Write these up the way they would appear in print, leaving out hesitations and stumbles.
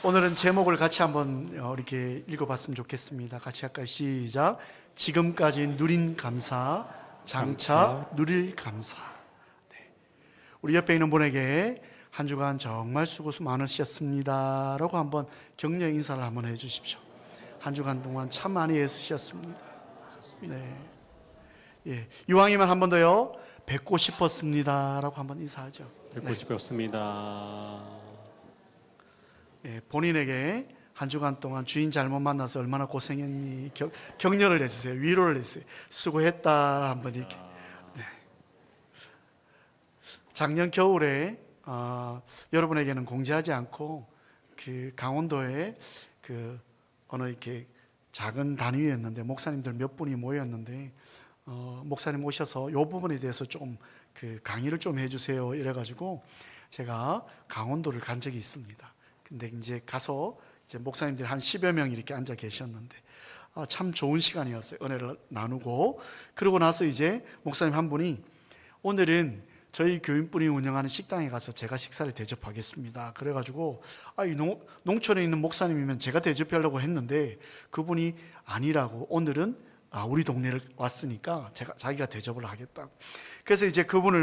오늘은 제목을 같이 한번 이렇게 읽어봤으면 좋겠습니다. 같이 할까요? 시작. 지금까지 누린 감사, 장차 누릴 감사. 네. 우리 옆에 있는 분에게 한 주간 정말 수고 많으셨습니다 라고 한번 격려 인사를 한번 해주십시오. 한 주간 동안 참 많이 애쓰셨습니다. 네. 예. 이왕이면 한 번 더요. 뵙고 싶었습니다 라고 한번 인사하죠. 뵙고 싶었습니다. 예, 본인에게 한 주간 동안 주인 잘못 만나서 얼마나 고생했니 격려를 해주세요. 위로를 해주세요. 수고했다 한번 이렇게. 네. 작년 겨울에 여러분에게는 공지하지 않고 그 강원도에 그 어느 이렇게 작은 단위였는데 목사님들 몇 분이 모였는데 목사님 오셔서 이 부분에 대해서 좀 그 강의를 좀 해주세요 이래가지고 제가 강원도를 간 적이 있습니다. 근데 이제 가서 이제 목사님들이 한 10여 명 이렇게 앉아 계셨는데 참 좋은 시간이었어요. 은혜를 나누고 그러고 나서 이제 목사님 한 분이 오늘은 저희 교인분이 운영하는 식당에 가서 제가 식사를 대접하겠습니다. 그래가지고 이 농촌에 있는 목사님이면 제가 대접하려고 했는데 그분이 아니라고 오늘은 우리 동네를 왔으니까 자기가 대접을 하겠다고. 그래서 이제 그분이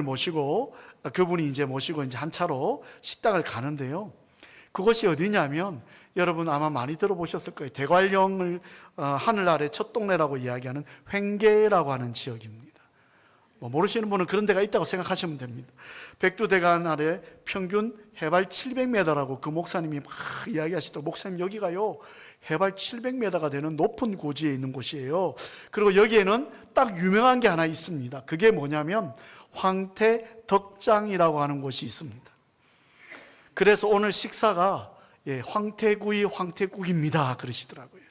이제 모시고 이제 한 차로 식당을 가는데요. 그것이 어디냐면 여러분 아마 많이 들어보셨을 거예요. 대관령을 하늘 아래 첫 동네라고 이야기하는 횡계라고 하는 지역입니다. 모르시는 분은 그런 데가 있다고 생각하시면 됩니다. 백두대간 아래 평균 해발 700m라고 그 목사님이 막 이야기하시더라고요. 목사님 여기가요 해발 700m가 되는 높은 고지에 있는 곳이에요. 그리고 여기에는 딱 유명한 게 하나 있습니다. 그게 뭐냐면 황태덕장이라고 하는 곳이 있습니다. 그래서 오늘 식사가 황태구이 황태국입니다 그러시더라고요.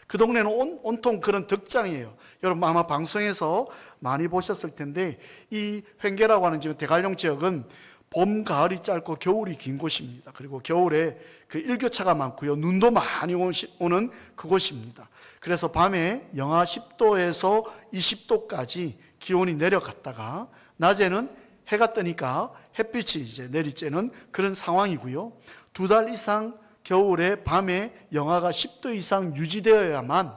그 동네는 온통 그런 덕장이에요. 여러분 아마 방송에서 많이 보셨을 텐데 이 횡계라고 하는 지금 대관령 지역은 봄, 가을이 짧고 겨울이 긴 곳입니다. 그리고 겨울에 그 일교차가 많고요. 눈도 많이 오는 그곳입니다. 그래서 밤에 영하 10도에서 20도까지 기온이 내려갔다가 낮에는 해가 뜨니까 햇빛이 이제 내리쬐는 그런 상황이고요. 2달 이상 겨울에 밤에 영하가 10도 이상 유지되어야만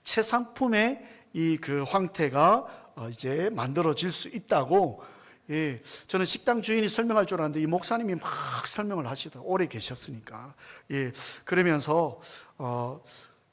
최상품의 이 그 황태가 이제 만들어질 수 있다고. 저는 식당 주인이 설명할 줄 알았는데 이 목사님이 막 설명을 하시더라고요. 오래 계셨으니까. 그러면서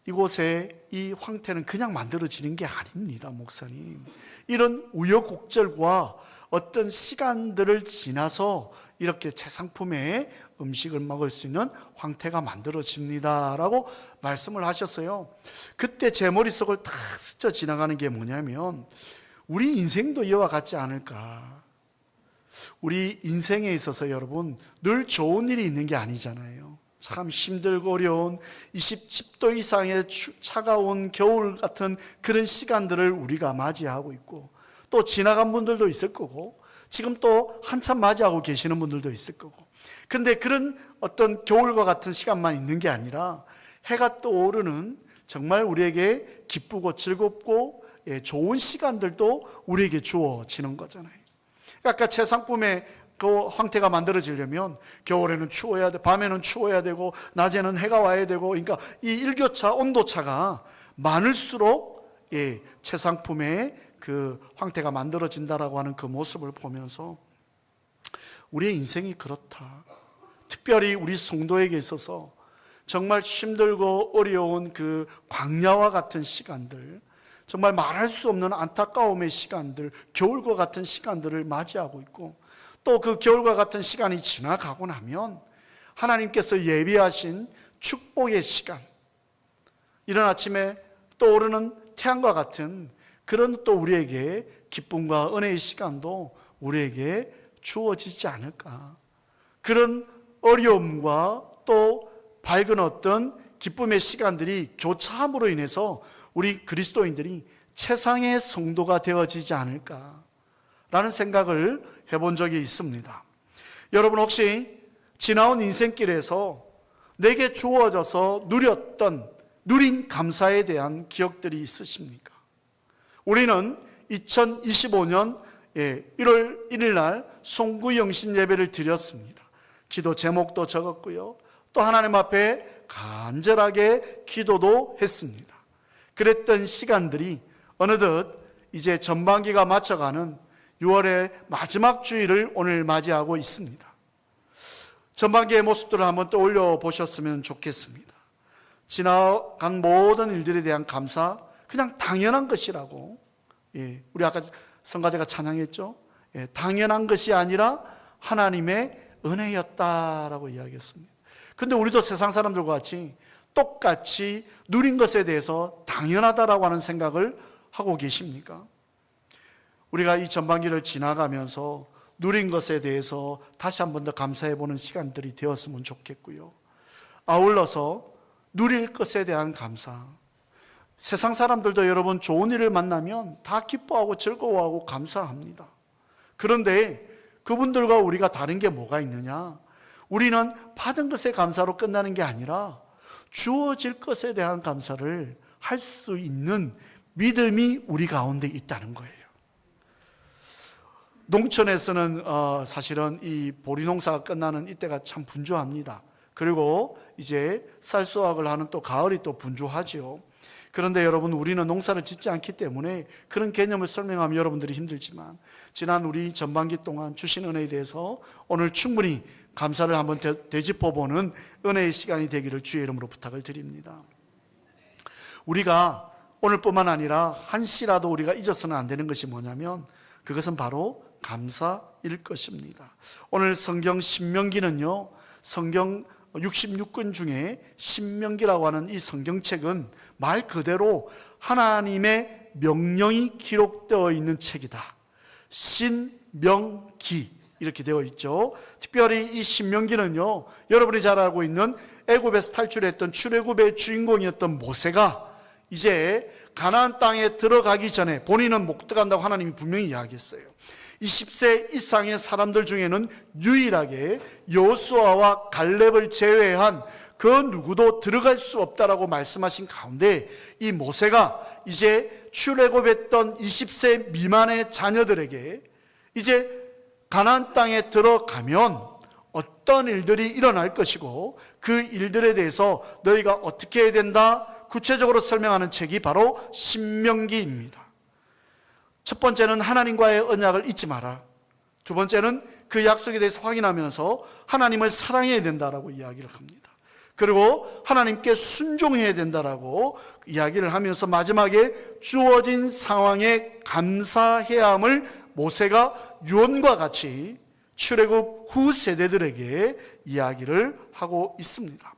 이곳에 이 황태는 그냥 만들어지는 게 아닙니다, 목사님. 이런 우여곡절과 어떤 시간들을 지나서 이렇게 최상품의 음식을 먹을 수 있는 황태가 만들어집니다 라고 말씀을 하셨어요. 그때 제 머릿속을 다 스쳐 지나가는 게 뭐냐면 우리 인생도 이와 같지 않을까. 우리 인생에 있어서 여러분 늘 좋은 일이 있는 게 아니잖아요. 참 힘들고 어려운 10도 이상의 차가운 겨울 같은 그런 시간들을 우리가 맞이하고 있고 또 지나간 분들도 있을 거고 지금 또 한참 맞이하고 계시는 분들도 있을 거고. 근데 그런 어떤 겨울과 같은 시간만 있는 게 아니라 해가 떠오르는 정말 우리에게 기쁘고 즐겁고 좋은 시간들도 우리에게 주어지는 거잖아요. 아까 최상품의 그 황태가 만들어지려면 겨울에는 추워야 돼, 밤에는 추워야 되고 낮에는 해가 와야 되고, 그러니까 이 일교차 온도차가 많을수록 최상품의 그 황태가 만들어진다라고 하는 그 모습을 보면서 우리의 인생이 그렇다. 특별히 우리 성도에게 있어서 정말 힘들고 어려운 그 광야와 같은 시간들, 정말 말할 수 없는 안타까움의 시간들, 겨울과 같은 시간들을 맞이하고 있고 또 그 겨울과 같은 시간이 지나가고 나면 하나님께서 예비하신 축복의 시간, 이른 아침에 떠오르는 태양과 같은 그런 또 우리에게 기쁨과 은혜의 시간도 우리에게 주어지지 않을까. 그런 어려움과 또 밝은 어떤 기쁨의 시간들이 교차함으로 인해서 우리 그리스도인들이 최상의 성도가 되어지지 않을까라는 생각을 해본 적이 있습니다. 여러분 혹시 지나온 인생길에서 내게 주어져서 누린 감사에 대한 기억들이 있으십니까? 우리는 2025년 1월 1일 날 송구영신 예배를 드렸습니다. 기도 제목도 적었고요. 또 하나님 앞에 간절하게 기도도 했습니다. 그랬던 시간들이 어느덧 이제 전반기가 맞춰가는 6월의 마지막 주일을 오늘 맞이하고 있습니다. 전반기의 모습들을 한번 떠올려 보셨으면 좋겠습니다. 지나간 모든 일들에 대한 감사, 그냥 당연한 것이라고, 우리 아까 성가대가 찬양했죠. 당연한 것이 아니라 하나님의 은혜였다라고 이야기했습니다. 근데 우리도 세상 사람들과 같이 똑같이 누린 것에 대해서 당연하다라고 하는 생각을 하고 계십니까? 우리가 이 전반기를 지나가면서 누린 것에 대해서 다시 한 번 더 감사해 보는 시간들이 되었으면 좋겠고요. 아울러서 누릴 것에 대한 감사. 세상 사람들도 여러분 좋은 일을 만나면 다 기뻐하고 즐거워하고 감사합니다. 그런데 그분들과 우리가 다른 게 뭐가 있느냐? 우리는 받은 것에 감사로 끝나는 게 아니라 주어질 것에 대한 감사를 할 수 있는 믿음이 우리 가운데 있다는 거예요. 농촌에서는 사실은 이 보리 농사가 끝나는 이때가 참 분주합니다. 그리고 이제 쌀수확을 하는 또 가을이 또 분주하죠. 그런데 여러분, 우리는 농사를 짓지 않기 때문에 그런 개념을 설명하면 여러분들이 힘들지만, 지난 우리 전반기 동안 주신 은혜에 대해서 오늘 충분히 감사를 한번 되짚어보는 은혜의 시간이 되기를 주의 이름으로 부탁을 드립니다. 우리가 오늘뿐만 아니라 한시라도 우리가 잊어서는 안 되는 것이 뭐냐면, 그것은 바로 감사일 것입니다. 오늘 성경 신명기는요, 성경 66권 중에 신명기라고 하는 이 성경책은 말 그대로 하나님의 명령이 기록되어 있는 책이다. 신명기 이렇게 되어 있죠. 특별히 이 신명기는요, 여러분이 잘 알고 있는 애굽에서 탈출했던 출애굽의 주인공이었던 모세가 이제 가나안 땅에 들어가기 전에, 본인은 못 들어간다고 하나님이 분명히 이야기했어요. 20세 이상의 사람들 중에는 유일하게 여호수아와 갈렙을 제외한 그 누구도 들어갈 수 없다라고 말씀하신 가운데, 이 모세가 이제 출애굽했던 20세 미만의 자녀들에게 이제 가나안 땅에 들어가면 어떤 일들이 일어날 것이고 그 일들에 대해서 너희가 어떻게 해야 된다, 구체적으로 설명하는 책이 바로 신명기입니다. 첫 번째는 하나님과의 언약을 잊지 마라. 두 번째는 그 약속에 대해서 확인하면서 하나님을 사랑해야 된다라고 이야기를 합니다. 그리고 하나님께 순종해야 된다라고 이야기를 하면서 마지막에 주어진 상황에 감사해야 함을 모세가 유언과 같이 출애굽 후 세대들에게 이야기를 하고 있습니다.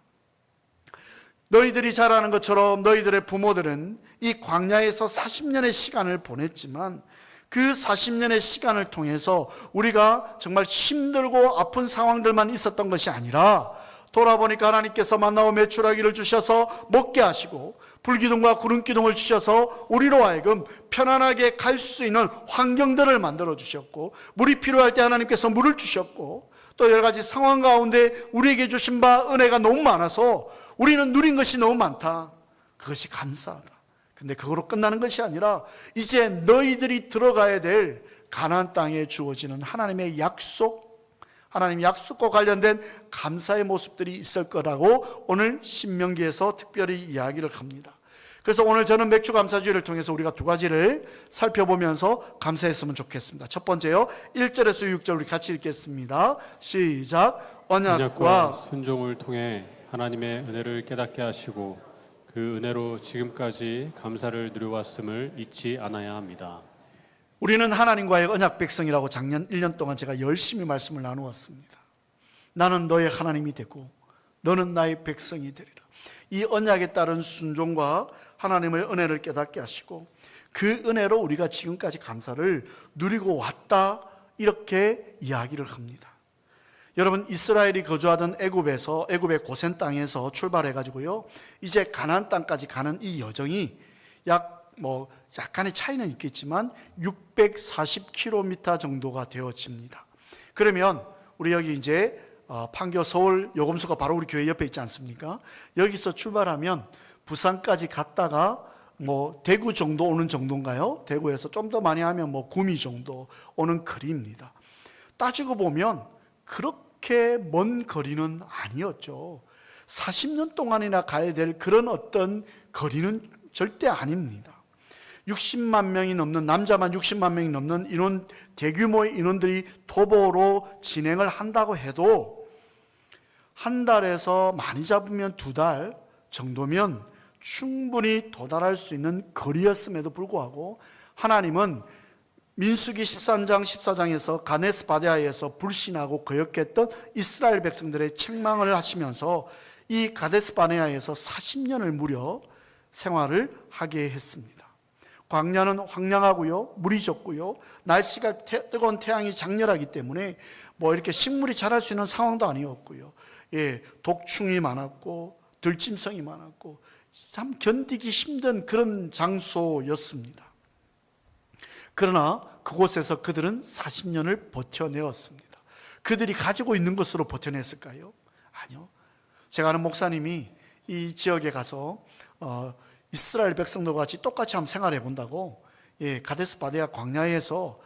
너희들이 잘 아는 것처럼 너희들의 부모들은 이 광야에서 40년의 시간을 보냈지만, 그 40년의 시간을 통해서 우리가 정말 힘들고 아픈 상황들만 있었던 것이 아니라, 돌아보니까 하나님께서 만나와 메추라기를 주셔서 먹게 하시고 불기둥과 구름기둥을 주셔서 우리로 하여금 편안하게 갈 수 있는 환경들을 만들어 주셨고, 물이 필요할 때 하나님께서 물을 주셨고, 또 여러 가지 상황 가운데 우리에게 주신 바 은혜가 너무 많아서 우리는 누린 것이 너무 많다. 그것이 감사하다. 근데 그거로 끝나는 것이 아니라 이제 너희들이 들어가야 될 가나안 땅에 주어지는 하나님의 약속, 하나님의 약속과 관련된 감사의 모습들이 있을 거라고 오늘 신명기에서 특별히 이야기를 합니다. 그래서 오늘 저는 맥주 감사주의를 통해서 우리가 두 가지를 살펴보면서 감사했으면 좋겠습니다. 첫 번째요, 1절에서 6절 우리 같이 읽겠습니다. 시작. 언약과 순종을 통해 하나님의 은혜를 깨닫게 하시고 그 은혜로 지금까지 감사를 누려왔음을 잊지 않아야 합니다. 우리는 하나님과의 언약 백성이라고 작년 1년 동안 제가 열심히 말씀을 나누었습니다. 나는 너의 하나님이 되고 너는 나의 백성이 되리라. 이 언약에 따른 순종과 하나님의 은혜를 깨닫게 하시고 그 은혜로 우리가 지금까지 감사를 누리고 왔다, 이렇게 이야기를 합니다. 여러분, 이스라엘이 거주하던 애굽의 고센 땅에서 출발해가지고요, 이제 가나안 땅까지 가는 이 여정이 약간의 차이는 있겠지만 640km 정도가 되어집니다. 그러면 우리 여기 이제 판교 서울 요금소가 바로 우리 교회 옆에 있지 않습니까? 여기서 출발하면 부산까지 갔다가 대구 정도 오는 정도인가요? 대구에서 좀 더 많이 하면 구미 정도 오는 거리입니다. 따지고 보면 그렇게 먼 거리는 아니었죠. 40년 동안이나 가야 될 그런 어떤 거리는 절대 아닙니다. 60만 명이 넘는, 남자만 60만 명이 넘는 인원, 대규모의 인원들이 도보로 진행을 한다고 해도 한 달에서 많이 잡으면 2달 정도면 충분히 도달할 수 있는 거리였음에도 불구하고 하나님은 민수기 13장 14장에서 가데스 바네아에서 불신하고 거역했던 이스라엘 백성들의 책망을 하시면서 이 가데스 바네아에서 40년을 무려 생활을 하게 했습니다. 광야는 황량하고요, 물이 적고요, 날씨가 뜨거운 태양이 장렬하기 때문에 뭐 이렇게 식물이 자랄 수 있는 상황도 아니었고요, 독충이 많았고 들짐승이 많았고 참 견디기 힘든 그런 장소였습니다. 그러나 그곳에서 그들은 40년을 버텨내었습니다. 그들이 가지고 있는 것으로 버텨냈을까요? 아니요. 제가 아는 목사님이 이 지역에 가서 이스라엘 백성들과 똑같이 한번 생활해 본다고 가데스 바네아 광야에서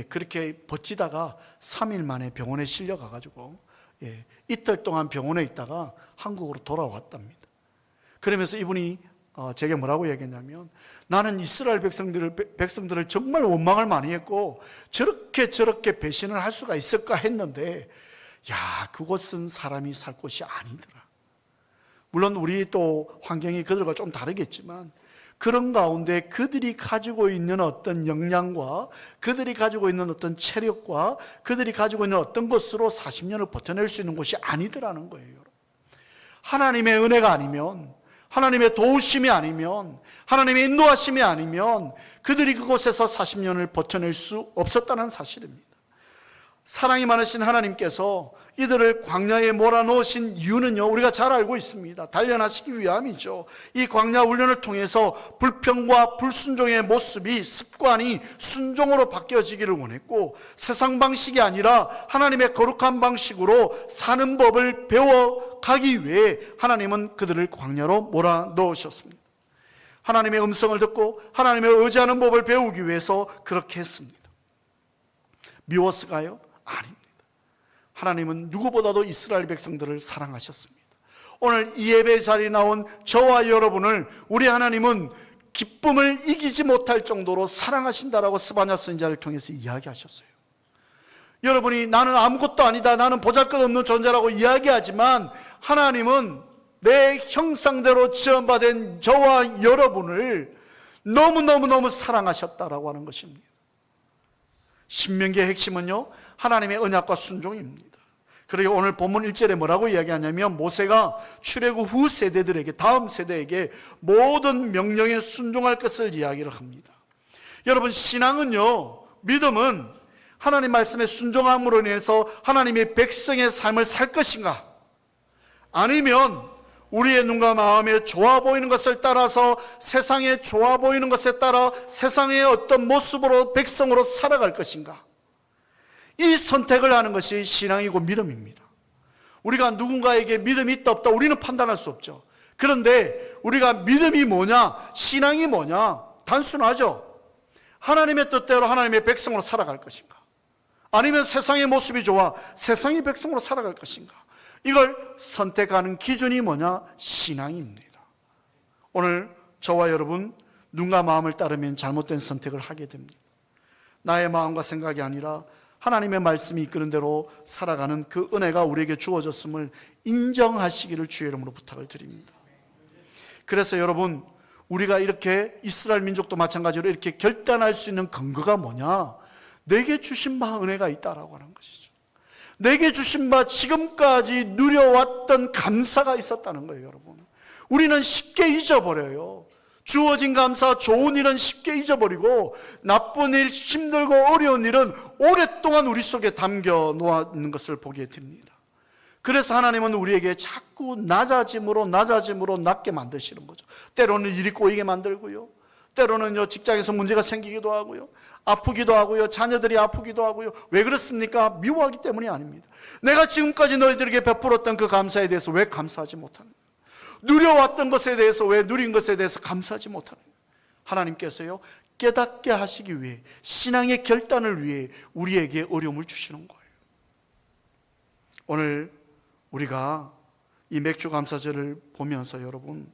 그렇게 버티다가 3일 만에 병원에 실려가 가지고 이틀 동안 병원에 있다가 한국으로 돌아왔답니다. 그러면서 이분이 제게 뭐라고 얘기했냐면, 나는 이스라엘 백성들을 정말 원망을 많이 했고 저렇게 배신을 할 수가 있을까 했는데, 야, 그곳은 사람이 살 곳이 아니더라. 물론 우리 또 환경이 그들과 좀 다르겠지만 그런 가운데 그들이 가지고 있는 어떤 역량과 그들이 가지고 있는 어떤 체력과 그들이 가지고 있는 어떤 것으로 40년을 버텨낼 수 있는 곳이 아니더라는 거예요. 하나님의 은혜가 아니면, 하나님의 도우심이 아니면, 하나님의 인도하심이 아니면 그들이 그곳에서 40년을 버텨낼 수 없었다는 사실입니다. 사랑이 많으신 하나님께서 이들을 광야에 몰아넣으신 이유는요, 우리가 잘 알고 있습니다. 단련하시기 위함이죠. 이 광야 훈련을 통해서 불평과 불순종의 모습이, 습관이 순종으로 바뀌어지기를 원했고, 세상 방식이 아니라 하나님의 거룩한 방식으로 사는 법을 배워가기 위해 하나님은 그들을 광야로 몰아넣으셨습니다. 하나님의 음성을 듣고 하나님의 의지하는 법을 배우기 위해서 그렇게 했습니다. 미웠을까요? 아닙니다. 하나님은 누구보다도 이스라엘 백성들을 사랑하셨습니다. 오늘 이 예배 자리에 나온 저와 여러분을 우리 하나님은 기쁨을 이기지 못할 정도로 사랑하신다라고 스바냐 선지자를 통해서 이야기하셨어요. 여러분이 나는 아무것도 아니다, 나는 보잘것없는 존재라고 이야기하지만 하나님은 내 형상대로 지음받은 저와 여러분을 너무너무 사랑하셨다라고 하는 것입니다. 신명기의 핵심은요, 하나님의 언약과 순종입니다. 그리고 오늘 본문 1절에 뭐라고 이야기하냐면, 모세가 출애굽 후 세대들에게, 다음 세대에게 모든 명령에 순종할 것을 이야기를 합니다. 여러분, 신앙은요, 믿음은 하나님 말씀에 순종함으로 인해서 하나님의 백성의 삶을 살 것인가, 아니면 우리의 눈과 마음에 좋아 보이는 것을 따라서, 세상에 좋아 보이는 것에 따라 세상의 어떤 모습으로 백성으로 살아갈 것인가, 이 선택을 하는 것이 신앙이고 믿음입니다. 우리가 누군가에게 믿음이 있다 없다 우리는 판단할 수 없죠. 그런데 우리가 믿음이 뭐냐, 신앙이 뭐냐, 단순하죠. 하나님의 뜻대로 하나님의 백성으로 살아갈 것인가, 아니면 세상의 모습이 좋아 세상의 백성으로 살아갈 것인가, 이걸 선택하는 기준이 뭐냐, 신앙입니다. 오늘 저와 여러분, 눈과 마음을 따르면 잘못된 선택을 하게 됩니다. 나의 마음과 생각이 아니라 하나님의 말씀이 이끄는 대로 살아가는 그 은혜가 우리에게 주어졌음을 인정하시기를 주의 이름으로 부탁을 드립니다. 그래서 여러분, 우리가 이렇게 이스라엘 민족도 마찬가지로 이렇게 결단할 수 있는 근거가 뭐냐, 내게 주신 바 은혜가 있다라고 하는 것이죠. 내게 주신 바 지금까지 누려왔던 감사가 있었다는 거예요. 여러분, 우리는 쉽게 잊어버려요. 주어진 감사, 좋은 일은 쉽게 잊어버리고 나쁜 일, 힘들고 어려운 일은 오랫동안 우리 속에 담겨 놓았는 것을 보게 됩니다. 그래서 하나님은 우리에게 자꾸 낮아짐으로 낮게 만드시는 거죠. 때로는 일이 꼬이게 만들고요, 때로는요 직장에서 문제가 생기기도 하고요, 아프기도 하고요, 자녀들이 아프기도 하고요. 왜 그렇습니까? 미워하기 때문이 아닙니다. 내가 지금까지 너희들에게 베풀었던 그 감사에 대해서 왜 감사하지 못하는가? 누려왔던 것에 대해서 왜 누린 것에 대해서 감사하지 못하는가? 하나님께서요 깨닫게 하시기 위해, 신앙의 결단을 위해 우리에게 어려움을 주시는 거예요. 오늘 우리가 이 맥주감사절을 보면서 여러분,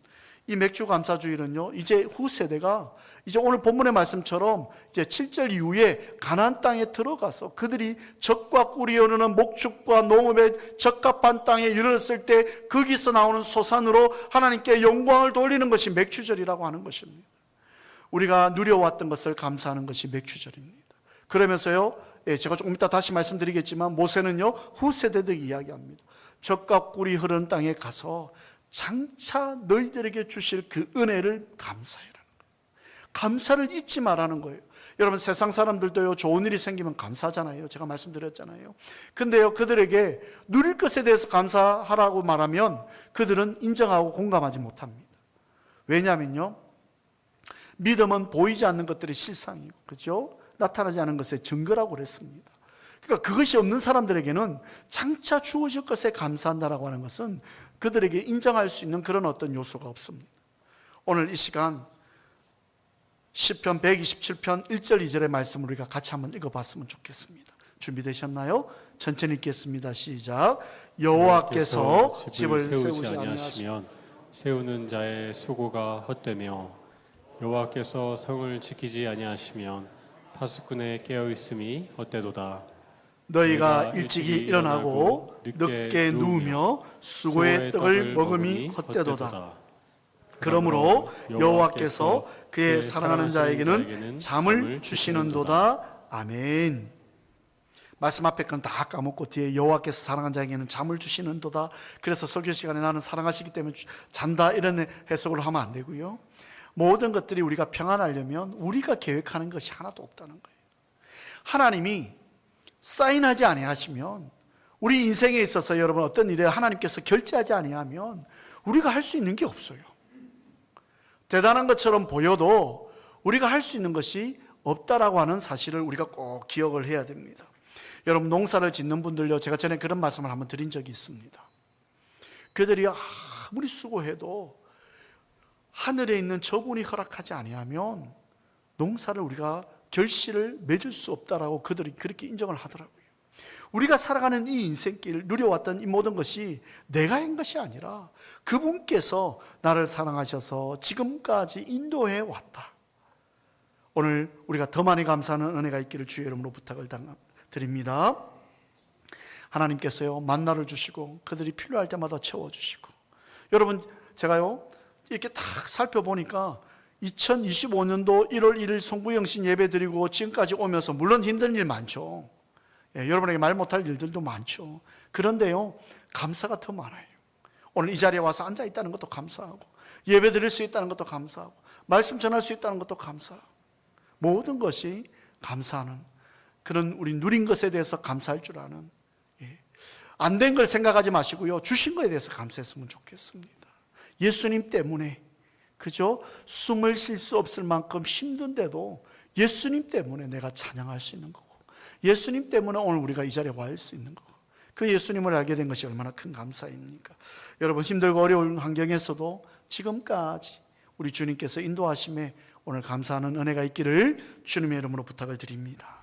이 맥주감사주일은요, 이제 후세대가 이제 오늘 본문의 말씀처럼 이제 7절 이후에 가나안 땅에 들어가서 그들이 젖과 꿀이 흐르는 목축과 농업에 적합한 땅에 이르렀을 때 거기서 나오는 소산으로 하나님께 영광을 돌리는 것이 맥주절이라고 하는 것입니다. 우리가 누려왔던 것을 감사하는 것이 맥주절입니다. 그러면서요, 제가 조금 이따 다시 말씀드리겠지만 모세는요, 후세대들 이야기합니다. 젖과 꿀이 흐르는 땅에 가서 장차 너희들에게 주실 그 은혜를 감사해라는 거예요. 감사를 잊지 말라는 거예요. 여러분, 세상 사람들도요, 좋은 일이 생기면 감사하잖아요. 제가 말씀드렸잖아요. 근데요, 그들에게 누릴 것에 대해서 감사하라고 말하면 그들은 인정하고 공감하지 못합니다. 왜냐하면요, 믿음은 보이지 않는 것들의 실상이고, 그죠? 나타나지 않은 것의 증거라고 그랬습니다. 그러니까 그것이 없는 사람들에게는 장차 주어질 것에 감사한다라고 하는 것은 그들에게 인정할 수 있는 그런 어떤 요소가 없습니다. 오늘 이 시간 시편 127편 1절 2절의 말씀을 우리가 같이 한번 읽어봤으면 좋겠습니다. 준비되셨나요? 천천히 읽겠습니다. 시작. 여호와께서 집을 세우지 아니하시면 세우는 자의 수고가 헛되며 여호와께서 성을 지키지 아니하시면 파수꾼의 깨어있음이 헛되도다. 너희가 일찍이 일어나고 늦게 누우며 수고의 떡을 먹음이 헛되도다. 그러므로 여호와께서 그의 사랑하는 자에게는 잠을 주시는도다. 아멘. 말씀 앞에 건 다 까먹고 뒤에 여호와께서 사랑하는 자에게는 잠을 주시는도다. 그래서 설교 시간에 나는 사랑하시기 때문에 잔다, 이런 해석을 하면 안 되고요. 모든 것들이 우리가 평안하려면 우리가 계획하는 것이 하나도 없다는 거예요. 하나님이 사인하지 아니하시면, 우리 인생에 있어서 여러분 어떤 일에 하나님께서 결제하지 아니하면 우리가 할 수 있는 게 없어요. 대단한 것처럼 보여도 우리가 할 수 있는 것이 없다라고 하는 사실을 우리가 꼭 기억을 해야 됩니다. 여러분, 농사를 짓는 분들요, 제가 전에 그런 말씀을 한번 드린 적이 있습니다. 그들이 아무리 수고해도 하늘에 있는 저분이 허락하지 아니하면 농사를 우리가 결실을 맺을 수 없다라고 그들이 그렇게 인정을 하더라고요. 우리가 살아가는 이 인생길, 누려왔던 이 모든 것이 내가 한 것이 아니라 그분께서 나를 사랑하셔서 지금까지 인도해 왔다. 오늘 우리가 더 많이 감사하는 은혜가 있기를 주의 이름으로 부탁을 드립니다. 하나님께서요, 만나를 주시고 그들이 필요할 때마다 채워주시고, 여러분, 제가요 이렇게 딱 살펴보니까 2025년도 1월 1일 송구영신 예배 드리고 지금까지 오면서 물론 힘든 일 많죠. 여러분에게 말 못할 일들도 많죠. 그런데요, 감사가 더 많아요. 오늘 이 자리에 와서 앉아 있다는 것도 감사하고, 예배 드릴 수 있다는 것도 감사하고, 말씀 전할 수 있다는 것도 감사하고, 모든 것이 감사하는 그런 우리 누린 것에 대해서 감사할 줄 아는, 안 된 걸 생각하지 마시고요, 주신 것에 대해서 감사했으면 좋겠습니다. 예수님 때문에, 그죠? 숨을 쉴 수 없을 만큼 힘든데도 예수님 때문에 내가 찬양할 수 있는 거고, 예수님 때문에 오늘 우리가 이 자리에 와 있을 수 있는 거고, 그 예수님을 알게 된 것이 얼마나 큰 감사입니까? 여러분, 힘들고 어려운 환경에서도 지금까지 우리 주님께서 인도하심에 오늘 감사하는 은혜가 있기를 주님의 이름으로 부탁을 드립니다.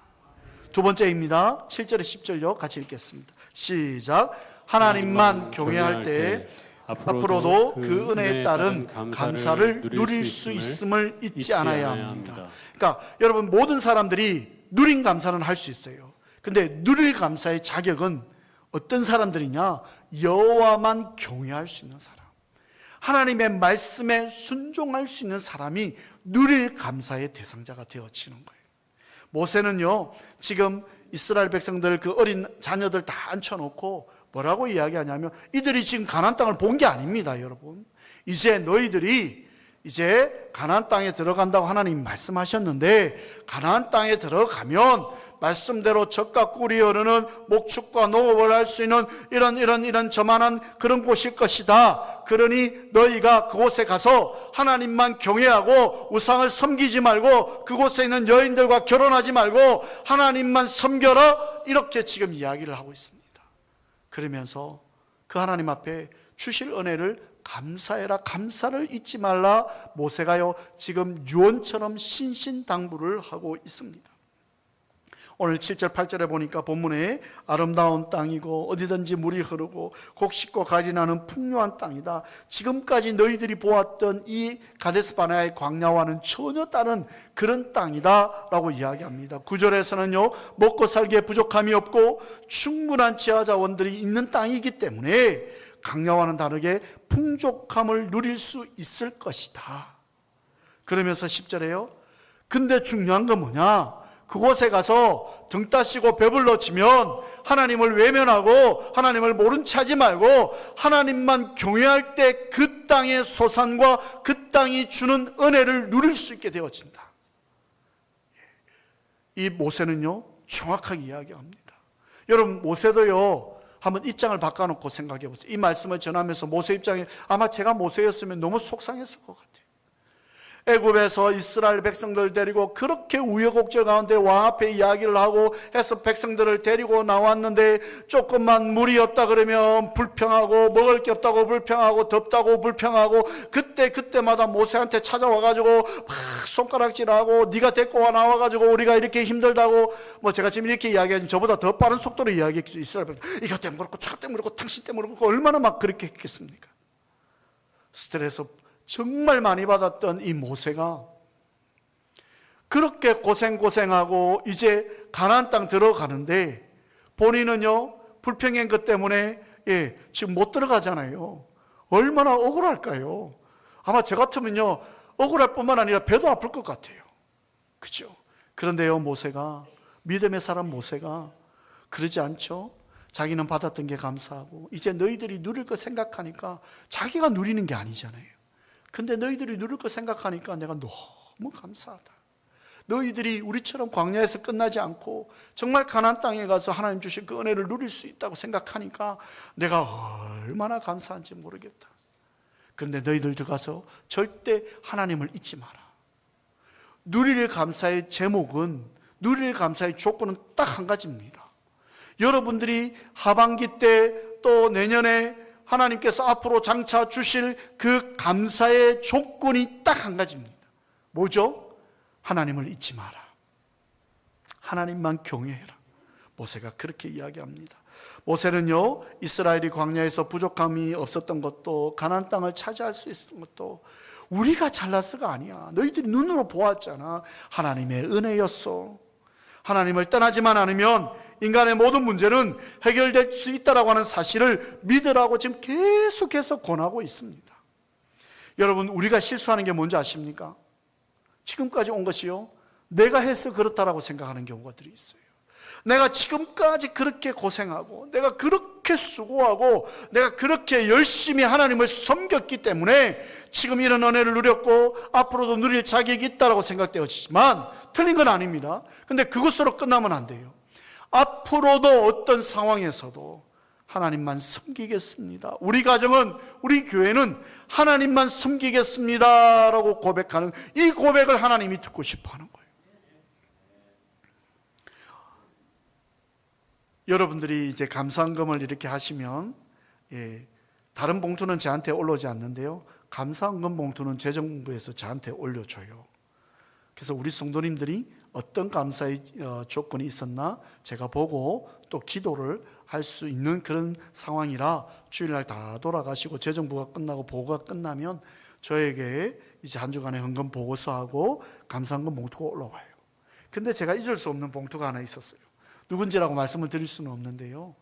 두 번째입니다. 7절에 10절요 같이 읽겠습니다. 시작. 하나님만 경외할 때 앞으로도 그 은혜에 따른 감사를 누릴 수 있음을 잊지 않아야 합니다. 그러니까 여러분, 모든 사람들이 누린 감사는 할 수 있어요. 근데 누릴 감사의 자격은 어떤 사람들이냐? 여호와만 경외할 수 있는 사람, 하나님의 말씀에 순종할 수 있는 사람이 누릴 감사의 대상자가 되어지는 거예요. 모세는요, 지금 이스라엘 백성들, 그 어린 자녀들 다 앉혀놓고 뭐라고 이야기하냐면, 이들이 지금 가나안 땅을 본 게 아닙니다, 여러분. 이제 너희들이 이제 가나안 땅에 들어간다고 하나님이 말씀하셨는데, 가나안 땅에 들어가면 말씀대로 젖과 꿀이 흐르는 목축과 농업을 할 수 있는 이런 저만한 그런 곳일 것이다. 그러니 너희가 그곳에 가서 하나님만 경외하고 우상을 섬기지 말고 그곳에 있는 여인들과 결혼하지 말고 하나님만 섬겨라, 이렇게 지금 이야기를 하고 있습니다. 그러면서 그 하나님 앞에 주실 은혜를 감사해라, 감사를 잊지 말라, 모세가요 지금 유언처럼 신신당부를 하고 있습니다. 오늘 7절 8절에 보니까 본문에 아름다운 땅이고 어디든지 물이 흐르고 곡식과 가지 나는 풍요한 땅이다. 지금까지 너희들이 보았던 이 가데스 바네아의 광야와는 전혀 다른 그런 땅이다 라고 이야기합니다. 9절에서는요, 먹고 살기에 부족함이 없고 충분한 지하자원들이 있는 땅이기 때문에 광야와는 다르게 풍족함을 누릴 수 있을 것이다. 그러면서 10절에요, 근데 중요한 건 뭐냐? 그곳에 가서 등 따시고 배불러 지면 하나님을 외면하고 하나님을 모른 체 하지 말고 하나님만 경외할 때 그 땅의 소산과 그 땅이 주는 은혜를 누릴 수 있게 되어진다. 이 모세는요, 정확하게 이야기합니다. 여러분, 모세도요, 한번 입장을 바꿔놓고 생각해 보세요. 이 말씀을 전하면서 모세 입장에 아마 제가 모세였으면 너무 속상했을 것 같아요. 애굽에서 이스라엘 백성들 데리고 그렇게 우여곡절 가운데 왕 앞에 이야기를 하고 해서 백성들을 데리고 나왔는데 조금만 물이 없다 그러면 불평하고 먹을 게 없다고 불평하고 덥다고 불평하고 그때마다 모세한테 찾아와가지고 막 손가락질하고 네가 데리고 와 나와가지고 우리가 이렇게 힘들다고 뭐 제가 지금 이렇게 이야기하지만 저보다 더 빠른 속도로 이야기했죠. 이스라엘 백성 이것 때문에 그렇고 저것 때문에 그렇고 당신 때문에 그렇고 얼마나 막 그렇게 했겠습니까? 스트레스 정말 많이 받았던 이 모세가 그렇게 고생하고 이제 가나안 땅 들어가는데 본인은요, 불평한 것 때문에 지금 못 들어가잖아요. 얼마나 억울할까요? 아마 저 같으면요, 억울할 뿐만 아니라 배도 아플 것 같아요. 그죠? 그런데요, 모세가, 믿음의 사람 모세가 그러지 않죠? 자기는 받았던 게 감사하고 이제 너희들이 누릴 거 생각하니까 자기가 누리는 게 아니잖아요. 근데 너희들이 누릴 거 생각하니까 내가 너무 감사하다. 너희들이 우리처럼 광야에서 끝나지 않고 정말 가나안 땅에 가서 하나님 주신 그 은혜를 누릴 수 있다고 생각하니까 내가 얼마나 감사한지 모르겠다. 그런데 너희들 들어가서 절대 하나님을 잊지 마라. 누릴 감사의 제목은, 누릴 감사의 조건은 딱 한 가지입니다. 여러분들이 하반기 때 또 내년에 하나님께서 앞으로 장차 주실 그 감사의 조건이 딱 한 가지입니다. 뭐죠? 하나님을 잊지 마라. 하나님만 경외해라. 모세가 그렇게 이야기합니다. 모세는요, 이스라엘이 광야에서 부족함이 없었던 것도 가나안 땅을 차지할 수 있었던 것도 우리가 잘났어가 아니야. 너희들이 눈으로 보았잖아. 하나님의 은혜였어. 하나님을 떠나지만 않으면 인간의 모든 문제는 해결될 수 있다라고 하는 사실을 믿으라고 지금 계속해서 권하고 있습니다. 여러분, 우리가 실수하는 게 뭔지 아십니까? 지금까지 온 것이요, 내가 해서 그렇다라고 생각하는 경우들이 있어요. 내가 지금까지 그렇게 고생하고 내가 그렇게 수고하고 내가 그렇게 열심히 하나님을 섬겼기 때문에 지금 이런 은혜를 누렸고 앞으로도 누릴 자격이 있다라고 생각되어지지만 틀린 건 아닙니다. 근데 그것으로 끝나면 안 돼요. 앞으로도 어떤 상황에서도 하나님만 섬기겠습니다. 우리 가정은, 우리 교회는 하나님만 섬기겠습니다 라고 고백하는 이 고백을 하나님이 듣고 싶어 하는 거예요. 여러분들이 이제 감사헌금을 이렇게 하시면 다른 봉투는 저한테 올라오지 않는데요, 감사헌금 봉투는 재정부에서 저한테 올려줘요. 그래서 우리 성도님들이 어떤 감사의 조건이 있었나 제가 보고 또 기도를 할 수 있는 그런 상황이라 주일날 다 돌아가시고 재정부가 끝나고 보고가 끝나면 저에게 이제 한 주간의 헌금 보고서하고 감사헌금 봉투가 올라와요. 근데 제가 잊을 수 없는 봉투가 하나 있었어요. 누군지라고 말씀을 드릴 수는 없는데요,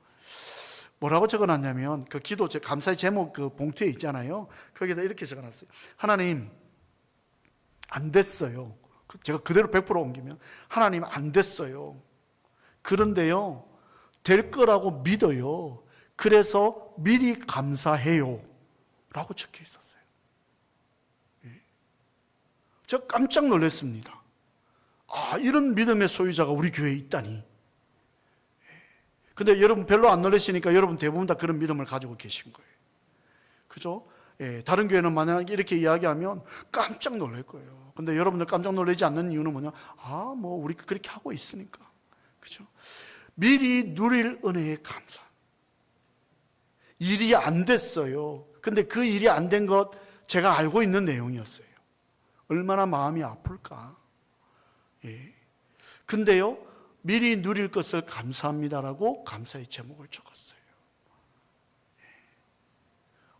뭐라고 적어놨냐면 그 기도 감사의 제목 그 봉투에 있잖아요. 거기다 이렇게 적어놨어요. 하나님, 안 됐어요. 제가 그대로 100% 옮기면 하나님 안 됐어요. 그런데요, 될 거라고 믿어요. 그래서 미리 감사해요 라고 적혀 있었어요. 제가 깜짝 놀랐습니다. 아, 이런 믿음의 소유자가 우리 교회에 있다니. 근데 여러분 별로 안 놀라시니까 여러분 대부분 다 그런 믿음을 가지고 계신 거예요. 그죠? 다른 교회는 만약에 이렇게 이야기하면 깜짝 놀랄 거예요. 근데 여러분들 깜짝 놀라지 않는 이유는 뭐냐? 아, 뭐 우리 그렇게 하고 있으니까. 그죠? 미리 누릴 은혜에 감사. 일이 안 됐어요. 근데 그 일이 안 된 것 제가 알고 있는 내용이었어요. 얼마나 마음이 아플까. 근데요, 미리 누릴 것을 감사합니다라고 감사의 제목을 적었어요.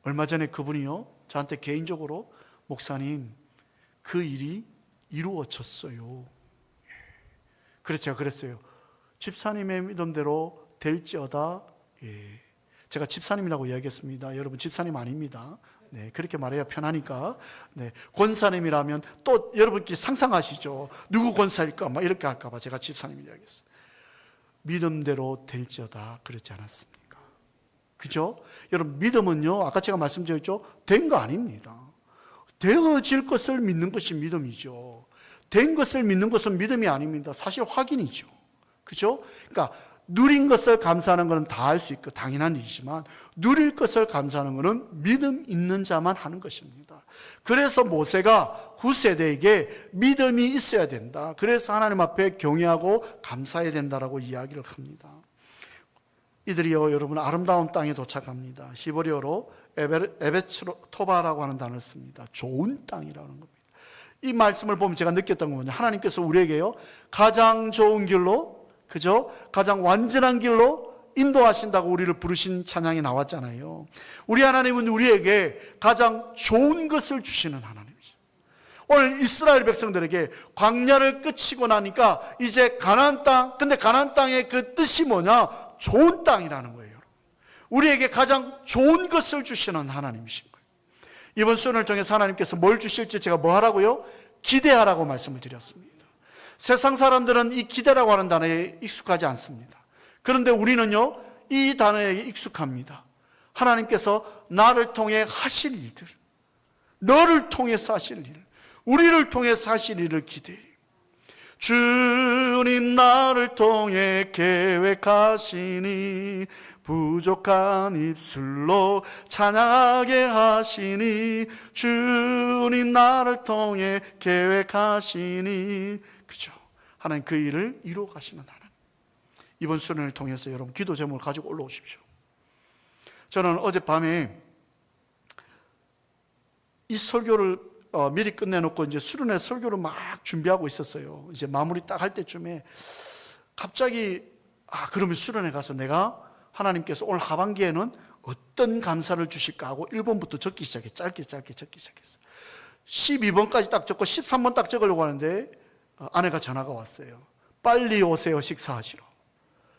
얼마 전에 그분이요, 저한테 개인적으로 목사님, 그 일이 이루어졌어요. 그래서 제가 그랬어요. 집사님의 믿음대로 될지어다. 제가 집사님이라고 이야기했습니다. 여러분, 집사님 아닙니다. 네, 그렇게 말해야 편하니까. 네, 권사님이라면 또 여러분께 상상하시죠. 누구 권사일까? 막 이렇게 할까봐 제가 집사님 이야기했어요. 믿음대로 될지어다. 그렇지 않았습니까? 그죠? 여러분, 믿음은요, 아까 제가 말씀드렸죠, 된 거 아닙니다. 되어질 것을 믿는 것이 믿음이죠. 된 것을 믿는 것은 믿음이 아닙니다. 사실 확인이죠. 그죠? 그러니까 누린 것을 감사하는 것은 다 할 수 있고 당연한 일이지만, 누릴 것을 감사하는 것은 믿음 있는 자만 하는 것입니다. 그래서 모세가 후세대에게 믿음이 있어야 된다. 그래서 하나님 앞에 경외하고 감사해야 된다라고 이야기를 합니다. 이들이요, 여러분, 아름다운 땅에 도착합니다. 히브리어로 에베츠토바라고 하는 단어를 씁니다. 좋은 땅이라는 겁니다. 이 말씀을 보면 제가 느꼈던 건 뭐냐, 하나님께서 우리에게요, 가장 좋은 길로, 그죠? 가장 완전한 길로 인도하신다고 우리를 부르신 찬양이 나왔잖아요. 우리 하나님은 우리에게 가장 좋은 것을 주시는 하나님이죠. 오늘 이스라엘 백성들에게 광야를 끝이고 나니까 이제 가나안 땅, 근데 가나안 땅의 그 뜻이 뭐냐? 좋은 땅이라는 거예요. 우리에게 가장 좋은 것을 주시는 하나님이신 거예요. 이번 수련을 통해서 하나님께서 뭘 주실지 제가 뭐 하라고요? 기대하라고 말씀을 드렸습니다. 세상 사람들은 이 기대라고 하는 단어에 익숙하지 않습니다. 그런데 우리는요, 이 단어에 익숙합니다. 하나님께서 나를 통해 하실 일들, 너를 통해서 하실 일, 우리를 통해서 하실 일을 기대해요. 주님 나를 통해 계획하시니 부족한 입술로 찬양하게 하시니, 주님 나를 통해 계획하시니, 그죠? 하나님 그 일을 이루어 가시는 하나님. 이번 수련을 통해서 여러분 기도 제목을 가지고 올라오십시오. 저는 어젯밤에 이 설교를 미리 끝내놓고 이제 수련회 설교를 막 준비하고 있었어요. 이제 마무리 딱 할 때쯤에 갑자기 그러면 수련회 가서 내가 하나님께서 오늘 하반기에는 어떤 감사를 주실까 하고 1번부터 적기 시작해. 짧게 적기 시작했어요. 12번까지 딱 적고 13번 딱 적으려고 하는데 아내가 전화가 왔어요. 빨리 오세요, 식사하시러.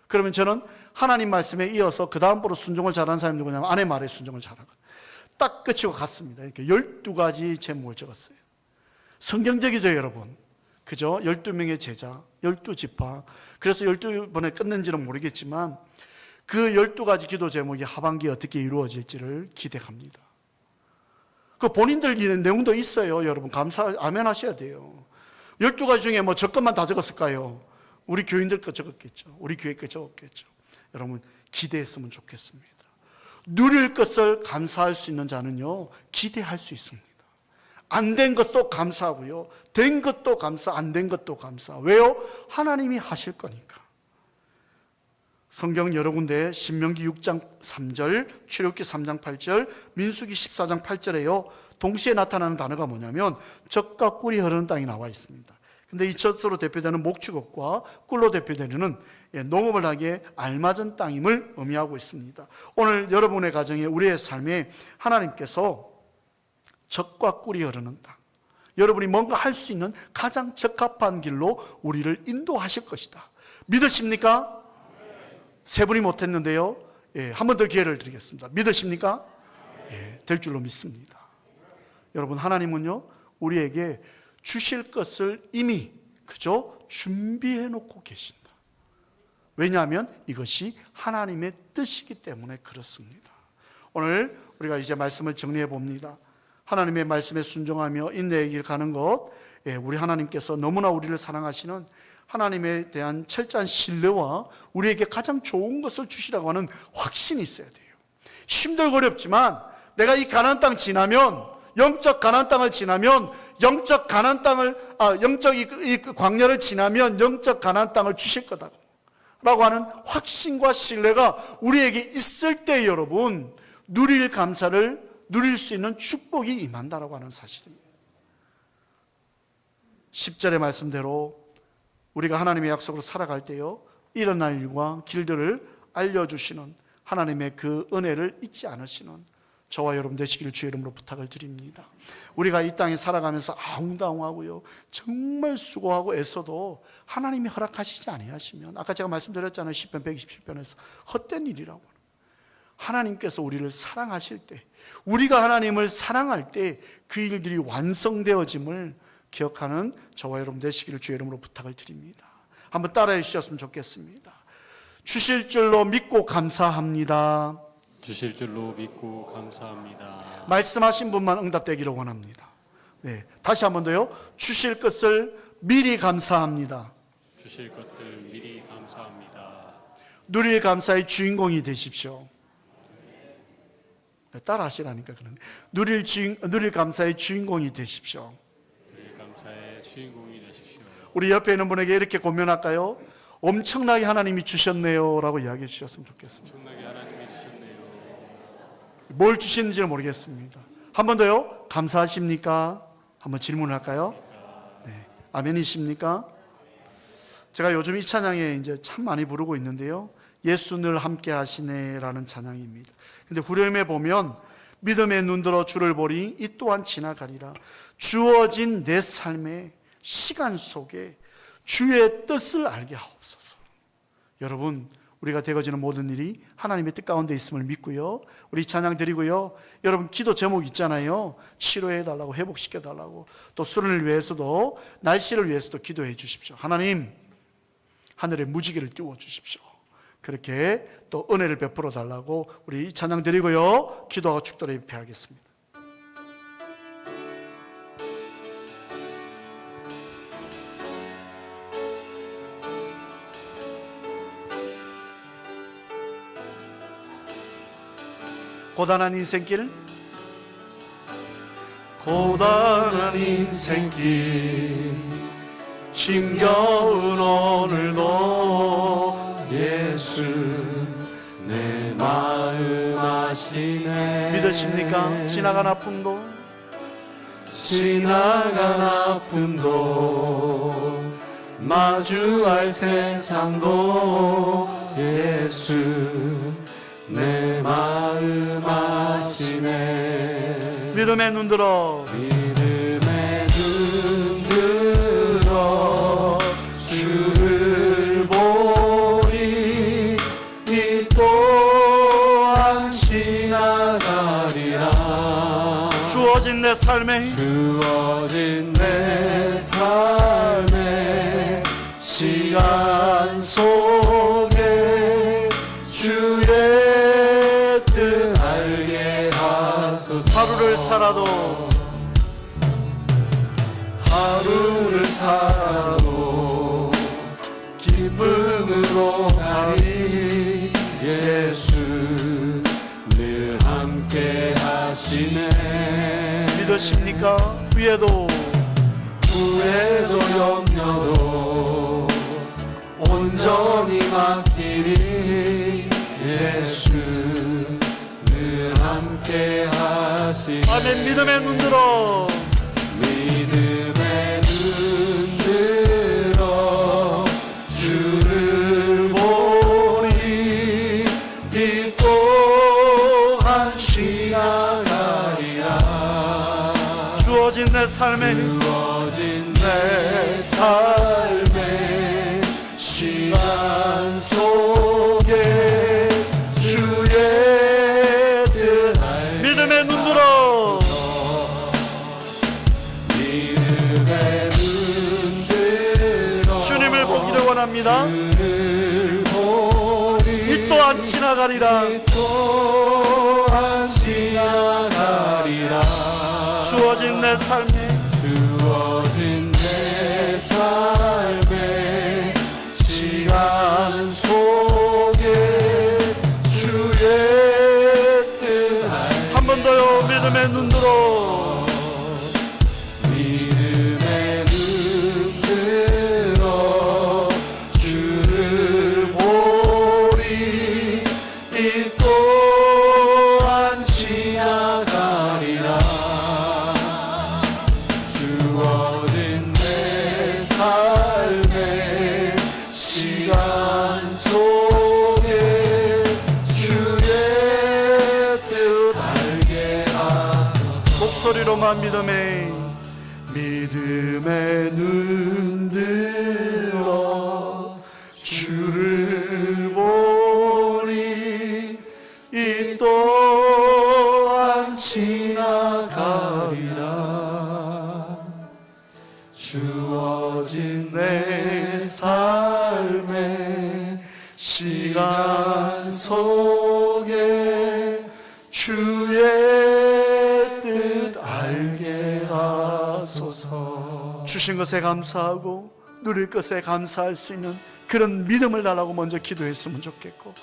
그러면 저는 하나님 말씀에 이어서 그 다음으로 순종을 잘하는 사람이 누구냐면 아내 말에 순종을 잘하거든요. 딱 끝이고 갔습니다. 이렇게 12가지 제목을 적었어요. 성경적이죠, 여러분. 그죠? 12명의 제자, 12지파. 그래서 12번에 끝낸지는 모르겠지만 그 12가지 기도 제목이 하반기에 어떻게 이루어질지를 기대합니다. 그 본인들 내용도 있어요, 여러분. 아멘 하셔야 돼요. 12가지 중에 뭐 저 것만 다 적었을까요? 우리 교인들 거 적었겠죠. 우리 교회 거 적었겠죠. 여러분, 기대했으면 좋겠습니다. 누릴 것을 감사할 수 있는 자는요, 기대할 수 있습니다. 안 된 것도 감사하고요, 된 것도 감사, 안 된 것도 감사. 왜요? 하나님이 하실 거니까. 성경 여러 군데 신명기 6장 3절, 출애굽기 3장 8절, 민수기 14장 8절에요, 동시에 나타나는 단어가 뭐냐면 젖과 꿀이 흐르는 땅이 나와 있습니다. 근데 이 젖으로 대표되는 목축업과 꿀로 대표되는 농업을 하기에 알맞은 땅임을 의미하고 있습니다. 오늘 여러분의 가정에, 우리의 삶에 하나님께서 젖과 꿀이 흐르는 땅, 여러분이 뭔가 할 수 있는 가장 적합한 길로 우리를 인도하실 것이다. 믿으십니까? 세 분이 못했는데요, 한 번 더 기회를 드리겠습니다. 믿으십니까? 될 줄로 믿습니다. 여러분, 하나님은요, 우리에게 주실 것을 이미, 그죠? 준비해 놓고 계신다. 왜냐하면 이것이 하나님의 뜻이기 때문에 그렇습니다. 오늘 우리가 이제 말씀을 정리해 봅니다. 하나님의 말씀에 순종하며 인내의 길 가는 것, 우리 하나님께서 너무나 우리를 사랑하시는 하나님에 대한 철저한 신뢰와 우리에게 가장 좋은 것을 주시라고 하는 확신이 있어야 돼요. 힘들고 어렵지만 내가 이 가나안 땅 지나면, 영적 가나안 땅을 지나면, 영적 이 광야를 지나면 영적 가나안 땅을 주실 거다고 라고 하는 확신과 신뢰가 우리에게 있을 때, 여러분, 누릴 감사를 누릴 수 있는 축복이 임한다라고 하는 사실입니다. 10절의 말씀대로 우리가 하나님의 약속으로 살아갈 때요, 일어날 일과 길들을 알려주시는 하나님의 그 은혜를 잊지 않으시는 저와 여러분 되시기를 주의 이름으로 부탁을 드립니다. 우리가 이 땅에 살아가면서 아웅다웅하고요, 정말 수고하고 애써도 하나님이 허락하시지 아니하시면, 아까 제가 말씀드렸잖아요, 시편 127편에서 헛된 일이라고. 하나님께서 우리를 사랑하실 때, 우리가 하나님을 사랑할 때 그 일들이 완성되어짐을 기억하는 저와 여러분 되시기를 주의 이름으로 부탁을 드립니다. 한번 따라해 주셨으면 좋겠습니다. 주실 줄로 믿고 감사합니다. 주실 줄로 믿고 감사합니다. 말씀하신 분만 응답되기를 원합니다. 네, 다시 한 번 더요. 주실 것을 미리 감사합니다. 주실 것들 미리 감사합니다. 누릴 감사의 주인공이 되십시오. 네, 따라 하시라니까. 누릴 감사의 주인공이 되십시오. 누릴 감사의 주인공이 되십시오. 우리 옆에 있는 분에게 이렇게 고면할까요? 엄청나게 하나님이 주셨네요 라고 이야기해 주셨으면 좋겠습니다. 엄청나게 하나님이 주셨네요. 뭘 주시는지는 모르겠습니다. 한 번 더요. 감사하십니까? 한번 질문할까요? 네. 아멘이십니까? 제가 요즘 이 찬양에 이제 참 많이 부르고 있는데요, 예수 늘 함께 하시네라는 찬양입니다. 근데 후렴에 보면 믿음의 눈들어 주를 보리 이 또한 지나가리라. 주어진 내 삶의 시간 속에 주의 뜻을 알게 하옵소서. 여러분, 우리가 되어지는 모든 일이 하나님의 뜻 가운데 있음을 믿고요, 우리 찬양 드리고요, 여러분 기도 제목 있잖아요. 치료해달라고, 회복시켜달라고, 또 수련을 위해서도, 날씨를 위해서도 기도해 주십시오. 하나님, 하늘에 무지개를 띄워주십시오. 그렇게 또 은혜를 베풀어 달라고 우리 찬양 드리고요, 기도하고 축도를 입회하겠습니다. 고단한 인생길, 고단한 인생길, 힘겨운 오늘도 예수 내 마음 아시네. 믿으십니까? 지나간 아픔도, 지나간 아픔도, 마주할 세상도 예수 내 마음 아시네. 믿음의 눈 들어, 믿음의 눈 들어 주를 보리 이 또한 지나가리라. 주어진 내 삶에, 주어진 내 삶의 시간 속에 주의 뜻 알게 하소서. 하루를 살아도, 하루를 살아도 기쁨으로 가리. 예수 늘 함께 하시네. 믿으십니까? 후회도, 후회도 염려도 온전히 맡기리. 예수 늘 함께 하시네. 아멘. 믿음의 눈 들어, 믿음의 눈 들어 주를 보리 이 또한 지나가리라. 주어진 내 삶에, 주어진 내 삶의 시간 속에 주의 뜻 알게. 믿음의 눈 들어, 믿음의 눈 들어 주님을 보기를 원합니다. 주를 보리 이 또한 지나가리라. 이 또한 지나가리라. 주어진 내 삶에, 주어진 내 삶의 시간 속에 주의 뜻 한 번 더요. 믿음의 눈 들어, 믿음의 눈 들어 주를 보리 이 또한 지나가리라. 주어진 내 삶의 목소리로만 믿음의 눈 들어 주를 보니 이 또한 지나가리라. 주어진 내 삶의 시간 속에 주의 뜻 알게 하소서. 주신 것에 감사하고 누릴 것에 감사할 수 있는 그런 믿음을 달라고 먼저 기도했으면 좋겠고,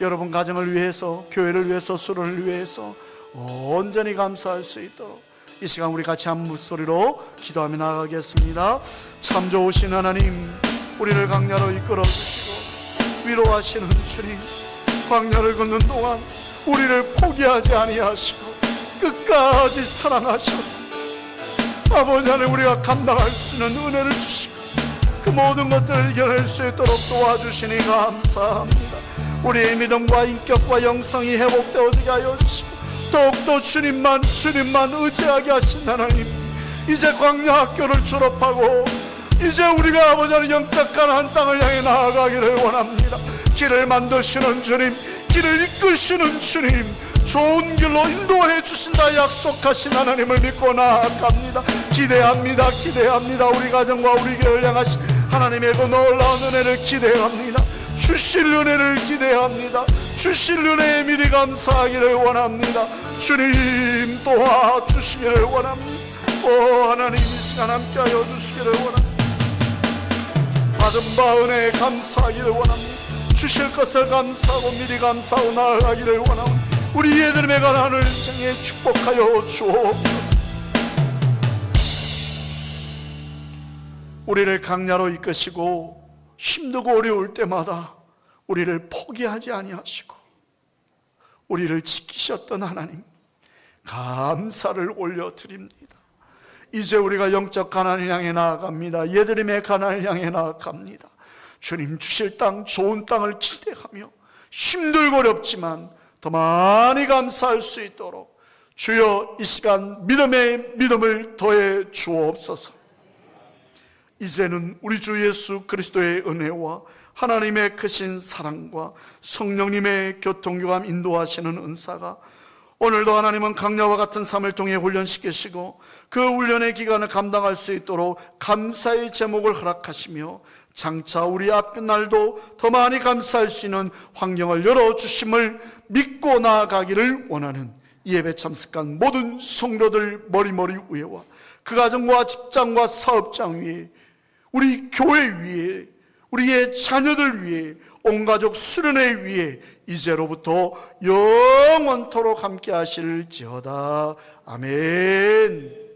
여러분 가정을 위해서, 교회를 위해서, 수련을 위해서 온전히 감사할 수 있도록 이 시간 우리 같이 한 목소리로 기도하며 나가겠습니다. 참 좋으신 하나님, 우리를 광야로 이끌어 주시고 위로하시는 주님, 광야를 걷는 동안 우리를 포기하지 아니하시고 끝까지 사랑하셨습니다. 아버지 하나님, 우리가 감당할 수 있는 은혜를 주시고 그 모든 것들을 이겨낼 수 있도록 도와주시니 감사합니다. 우리의 믿음과 인격과 영성이 회복되어지게 하여 주시고 더욱더 주님만 의지하게 하신 하나님, 이제 광야 학교를 졸업하고 이제 우리가 아버지 하나님 영적 가나안 땅을 향해 나아가기를 원합니다. 길을 만드시는 주님, 길을 이끄시는 주님, 좋은 길로 인도해 주신다 약속하신 하나님을 믿고 나아갑니다. 기대합니다. 우리 가정과 우리 교회를 향하신 하나님의 그 놀라운 은혜를 기대합니다. 주실 은혜를 기대합니다. 주실 은혜에 미리 감사하기를 원합니다. 주님 도와주시기를 원합니다. 오 하나님, 이 시간 함께하여 주시기를 원합니다. 받은 바 은혜에 감사하기를 원합니다. 주실 것을 감사하고 미리 감사하고 나아가기를 원합니다. 우리 예드림의 가나안을 향해 축복하여 주옵소서. 우리를 강야로 이끄시고 힘들고 어려울 때마다 우리를 포기하지 아니하시고 우리를 지키셨던 하나님, 감사를 올려드립니다. 이제 우리가 영적 가나안을 향해 나아갑니다. 예드림의 가나안을 향해 나아갑니다. 주님 주실 땅, 좋은 땅을 기대하며 힘들고 어렵지만 더 많이 감사할 수 있도록 주여 이 시간 믿음의 믿음을 더해 주옵소서. 이제는 우리 주 예수 그리스도의 은혜와 하나님의 크신 사랑과 성령님의 교통교감 인도하시는 은사가 오늘도 하나님은 강야와 같은 삶을 통해 훈련시키시고 그 훈련의 기간을 감당할 수 있도록 감사의 제목을 허락하시며 장차 우리 앞날도 더 많이 감사할 수 있는 환경을 열어주심을 믿고 나아가기를 원하는 예배 참석한 모든 성도들 머리머리 위에와 그 가정과 직장과 사업장 위에, 우리 교회 위에, 우리의 자녀들 위에, 온 가족 수련회 위에 이제로부터 영원토록 함께 하실지어다. 아멘.